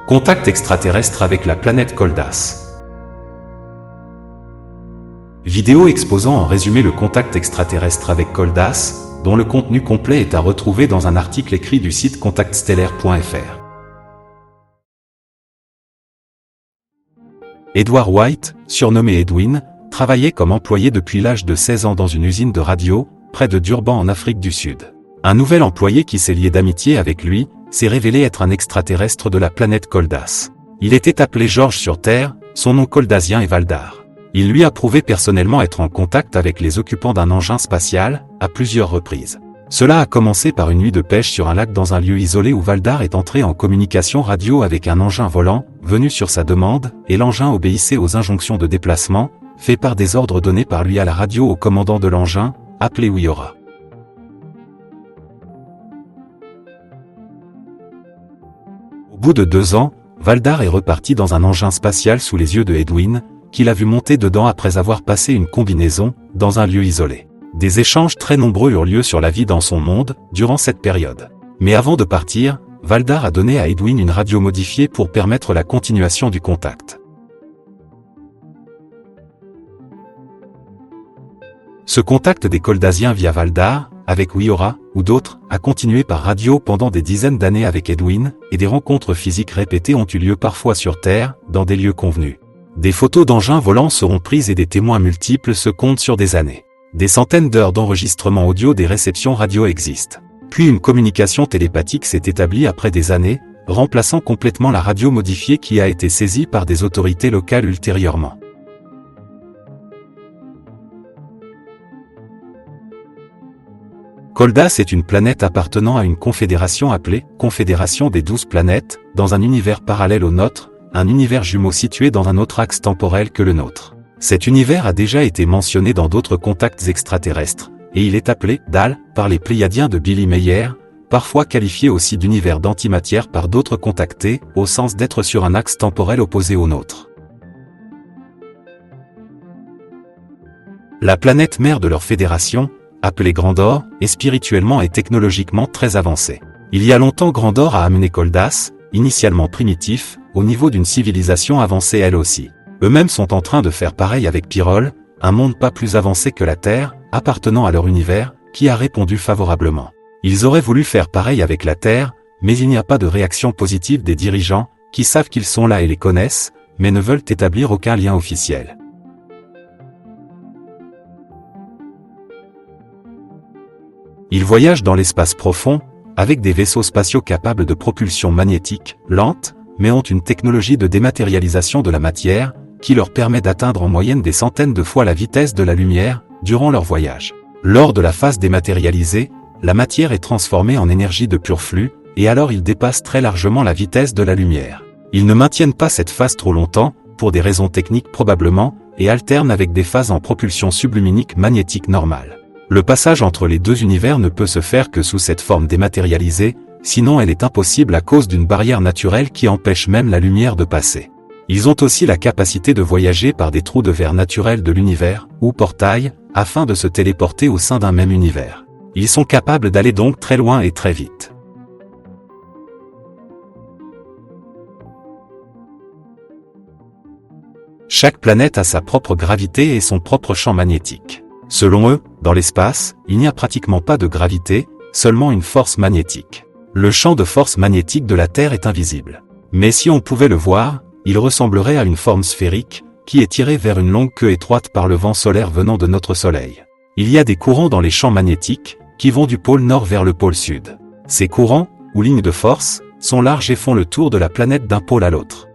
Contact extraterrestre avec la planète Koldas. Vidéo exposant en résumé le contact extraterrestre avec Koldas, dont le contenu complet est à retrouver dans un article écrit du site contactstellaire.fr. Edward White, surnommé Edwin, travaillait comme employé depuis l'âge de 16 ans dans une usine de radio, près de Durban en Afrique du Sud. Un nouvel employé qui s'est lié d'amitié avec lui, s'est révélé être un extraterrestre de la planète Koldas. Il était appelé George sur Terre, son nom koldasien est Valdar. Il lui a prouvé personnellement être en contact avec les occupants d'un engin spatial, à plusieurs reprises. Cela a commencé par une nuit de pêche sur un lac dans un lieu isolé où Valdar est entré en communication radio avec un engin volant, venu sur sa demande, et l'engin obéissait aux injonctions de déplacement, fait par des ordres donnés par lui à la radio au commandant de l'engin, appelé Wiora. Au bout de 2 ans, Valdar est reparti dans un engin spatial sous les yeux de Edwin, qu'il a vu monter dedans après avoir passé une combinaison, dans un lieu isolé. Des échanges très nombreux eurent lieu sur la vie dans son monde, durant cette période. Mais avant de partir, Valdar a donné à Edwin une radio modifiée pour permettre la continuation du contact. Ce contact des Koldasiens via Valdar, avec Wiora, ou d'autres, a continué par radio pendant des dizaines d'années avec Edwin, et des rencontres physiques répétées ont eu lieu parfois sur Terre, dans des lieux convenus. Des photos d'engins volants seront prises et des témoins multiples se comptent sur des années. Des centaines d'heures d'enregistrement audio des réceptions radio existent. Puis une communication télépathique s'est établie après des années, remplaçant complètement la radio modifiée qui a été saisie par des autorités locales ultérieurement. Koldas est une planète appartenant à une confédération appelée « Confédération des 12 planètes », dans un univers parallèle au nôtre, un univers jumeau situé dans un autre axe temporel que le nôtre. Cet univers a déjà été mentionné dans d'autres contacts extraterrestres, et il est appelé « DAL » par les Pléiadiens de Billy Meyer, parfois qualifié aussi d'univers d'antimatière par d'autres contactés, au sens d'être sur un axe temporel opposé au nôtre. La planète mère de leur fédération, appelée Grandor, est spirituellement et technologiquement très avancée. Il y a longtemps Grandor a amené Koldas, initialement primitif, au niveau d'une civilisation avancée elle aussi. Eux-mêmes sont en train de faire pareil avec Pyrrhol, un monde pas plus avancé que la Terre, appartenant à leur univers, qui a répondu favorablement. Ils auraient voulu faire pareil avec la Terre, mais il n'y a pas de réaction positive des dirigeants, qui savent qu'ils sont là et les connaissent, mais ne veulent établir aucun lien officiel. Ils voyagent dans l'espace profond, avec des vaisseaux spatiaux capables de propulsion magnétique, lente, mais ont une technologie de dématérialisation de la matière, qui leur permet d'atteindre en moyenne des centaines de fois la vitesse de la lumière, durant leur voyage. Lors de la phase dématérialisée, la matière est transformée en énergie de pur flux, et alors ils dépassent très largement la vitesse de la lumière. Ils ne maintiennent pas cette phase trop longtemps, pour des raisons techniques probablement, et alternent avec des phases en propulsion subluminique magnétique normale. Le passage entre les deux univers ne peut se faire que sous cette forme dématérialisée, sinon elle est impossible à cause d'une barrière naturelle qui empêche même la lumière de passer. Ils ont aussi la capacité de voyager par des trous de verre naturels de l'univers, ou portails, afin de se téléporter au sein d'un même univers. Ils sont capables d'aller donc très loin et très vite. Chaque planète a sa propre gravité et son propre champ magnétique. Selon eux, dans l'espace, il n'y a pratiquement pas de gravité, seulement une force magnétique. Le champ de force magnétique de la Terre est invisible. Mais si on pouvait le voir, il ressemblerait à une forme sphérique, qui est tirée vers une longue queue étroite par le vent solaire venant de notre Soleil. Il y a des courants dans les champs magnétiques, qui vont du pôle nord vers le pôle sud. Ces courants, ou lignes de force, sont larges et font le tour de la planète d'un pôle à l'autre.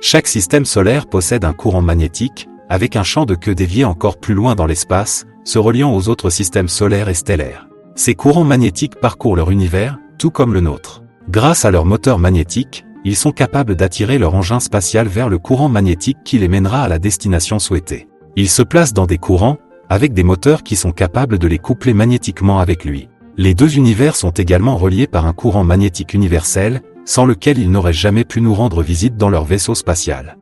Chaque système solaire possède un courant magnétique, avec un champ de queue dévié encore plus loin dans l'espace, se reliant aux autres systèmes solaires et stellaires. Ces courants magnétiques parcourent leur univers, tout comme le nôtre. Grâce à leur moteur magnétique, ils sont capables d'attirer leur engin spatial vers le courant magnétique qui les mènera à la destination souhaitée. Ils se placent dans des courants, avec des moteurs qui sont capables de les coupler magnétiquement avec lui. Les deux univers sont également reliés par un courant magnétique universel, sans lequel ils n'auraient jamais pu nous rendre visite dans leur vaisseau spatial.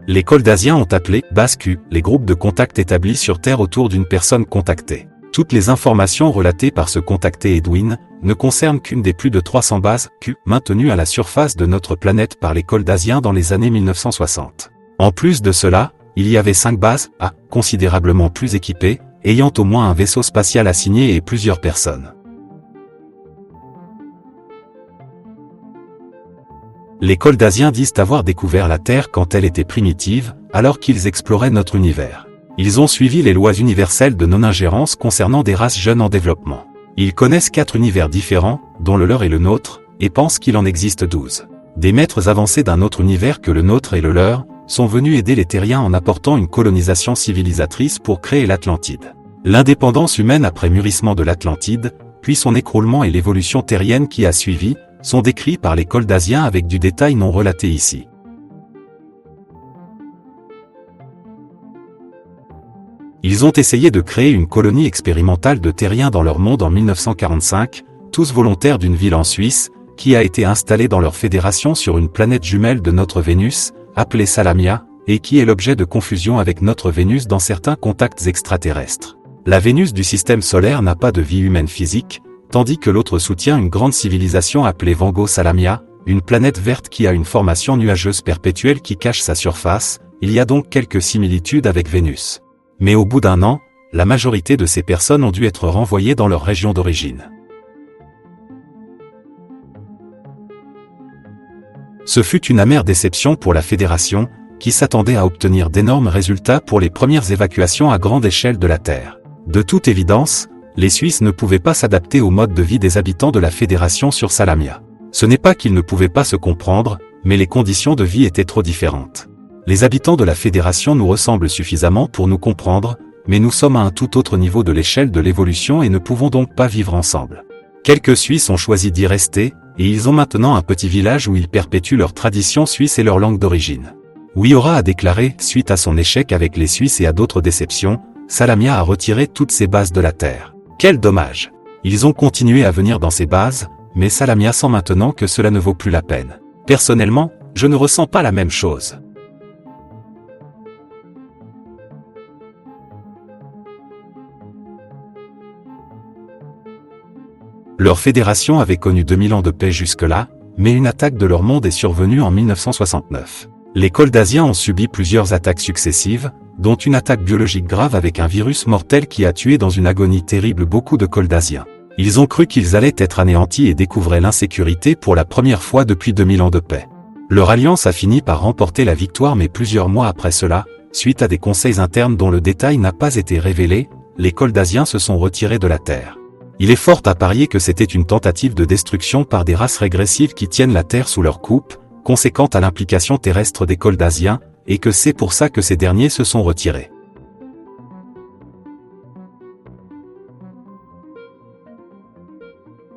Les Koldasiens ont appelé base Q les groupes de contact établis sur Terre autour d'une personne contactée. Toutes les informations relatées par ce contacté Edwin ne concernent qu'une des plus de 300 bases Q maintenues à la surface de notre planète par les Koldasiens dans les années 1960. En plus de cela, il y avait 5 bases A considérablement plus équipées, ayant au moins un vaisseau spatial assigné et plusieurs personnes. Les Koldasiens disent avoir découvert la Terre quand elle était primitive, alors qu'ils exploraient notre univers. Ils ont suivi les lois universelles de non-ingérence concernant des races jeunes en développement. Ils connaissent 4 univers différents, dont le leur et le nôtre, et pensent qu'il en existe 12. Des maîtres avancés d'un autre univers que le nôtre et le leur, sont venus aider les Terriens en apportant une colonisation civilisatrice pour créer l'Atlantide. L'indépendance humaine après mûrissement de l'Atlantide, puis son écroulement et l'évolution terrienne qui a suivi, sont décrits par les Koldasiens avec du détail non relaté ici. Ils ont essayé de créer une colonie expérimentale de Terriens dans leur monde en 1945, tous volontaires d'une ville en Suisse, qui a été installée dans leur fédération sur une planète jumelle de notre Vénus, appelée Salamia, et qui est l'objet de confusion avec notre Vénus dans certains contacts extraterrestres. La Vénus du système solaire n'a pas de vie humaine physique, tandis que l'autre soutient une grande civilisation appelée Vango Salamia, une planète verte qui a une formation nuageuse perpétuelle qui cache sa surface. Il y a donc quelques similitudes avec Vénus. Mais au bout d'un an, la majorité de ces personnes ont dû être renvoyées dans leur région d'origine. Ce fut une amère déception pour la Fédération, qui s'attendait à obtenir d'énormes résultats pour les premières évacuations à grande échelle de la Terre. De toute évidence, les Suisses ne pouvaient pas s'adapter au mode de vie des habitants de la Fédération sur Salamia. Ce n'est pas qu'ils ne pouvaient pas se comprendre, mais les conditions de vie étaient trop différentes. Les habitants de la Fédération nous ressemblent suffisamment pour nous comprendre, mais nous sommes à un tout autre niveau de l'échelle de l'évolution et ne pouvons donc pas vivre ensemble. Quelques Suisses ont choisi d'y rester, et ils ont maintenant un petit village où ils perpétuent leur tradition suisse et leur langue d'origine. Wiora a déclaré, suite à son échec avec les Suisses et à d'autres déceptions, Salamia a retiré toutes ses bases de la Terre. Quel dommage! Ils ont continué à venir dans ces bases, mais Salamia sent maintenant que cela ne vaut plus la peine. Personnellement, je ne ressens pas la même chose. Leur fédération avait connu 2000 ans de paix jusque-là, mais une attaque de leur monde est survenue en 1969. Les Koldasiens ont subi plusieurs attaques successives, dont une attaque biologique grave avec un virus mortel qui a tué dans une agonie terrible beaucoup de Koldasiens. Ils ont cru qu'ils allaient être anéantis et découvraient l'insécurité pour la première fois depuis 2000 ans de paix. Leur alliance a fini par remporter la victoire mais plusieurs mois après cela, suite à des conseils internes dont le détail n'a pas été révélé, les Koldasiens se sont retirés de la Terre. Il est fort à parier que c'était une tentative de destruction par des races régressives qui tiennent la Terre sous leur coupe, conséquente à l'implication terrestre des Koldasiens, et que c'est pour ça que ces derniers se sont retirés.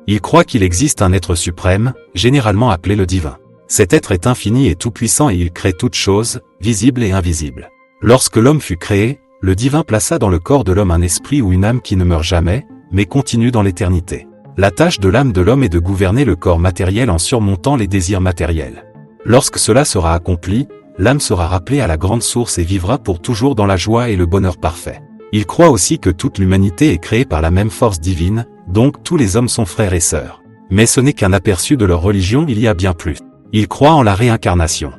Ils croient qu'il existe un être suprême, généralement appelé le divin. Cet être est infini et tout-puissant et il crée toutes choses, visibles et invisibles. Lorsque l'homme fut créé, le divin plaça dans le corps de l'homme un esprit ou une âme qui ne meurt jamais, mais continue dans l'éternité. La tâche de l'âme de l'homme est de gouverner le corps matériel en surmontant les désirs matériels. Lorsque cela sera accompli, l'âme sera rappelée à la grande source et vivra pour toujours dans la joie et le bonheur parfait. Il croit aussi que toute l'humanité est créée par la même force divine, donc tous les hommes sont frères et sœurs. Mais ce n'est qu'un aperçu de leur religion, il y a bien plus. Ils croient en la réincarnation.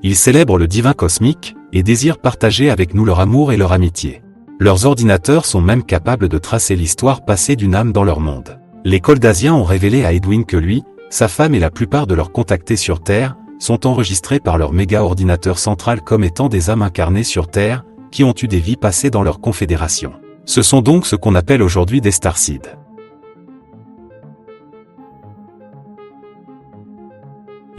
Ils célèbrent le divin cosmique, et désirent partager avec nous leur amour et leur amitié. Leurs ordinateurs sont même capables de tracer l'histoire passée d'une âme dans leur monde. Les Koldasiens ont révélé à Edwin que lui, sa femme et la plupart de leurs contactés sur Terre, sont enregistrés par leur méga-ordinateur central comme étant des âmes incarnées sur Terre, qui ont eu des vies passées dans leur confédération. Ce sont donc ce qu'on appelle aujourd'hui des Starseeds.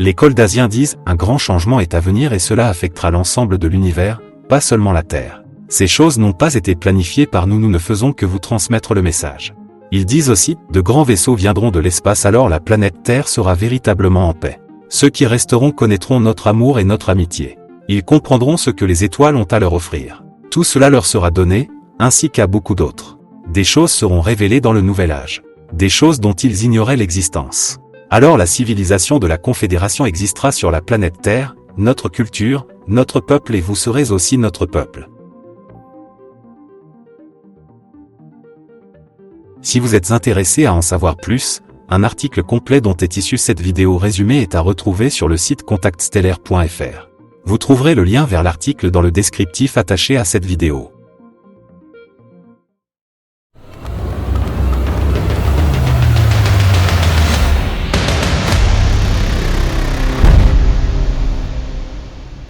Les Koldasiens disent, un grand changement est à venir et cela affectera l'ensemble de l'univers, pas seulement la Terre. Ces choses n'ont pas été planifiées par nous, nous ne faisons que vous transmettre le message. Ils disent aussi, de grands vaisseaux viendront de l'espace alors la planète Terre sera véritablement en paix. Ceux qui resteront connaîtront notre amour et notre amitié. Ils comprendront ce que les étoiles ont à leur offrir. Tout cela leur sera donné, ainsi qu'à beaucoup d'autres. Des choses seront révélées dans le nouvel âge. des choses dont ils ignoraient l'existence. Alors la civilisation de la Confédération existera sur la planète Terre, notre culture, notre peuple et vous serez aussi notre peuple. Si vous êtes intéressé à en savoir plus, un article complet dont est issue cette vidéo résumée est à retrouver sur le site contactstellaire.fr. Vous trouverez le lien vers l'article dans le descriptif attaché à cette vidéo.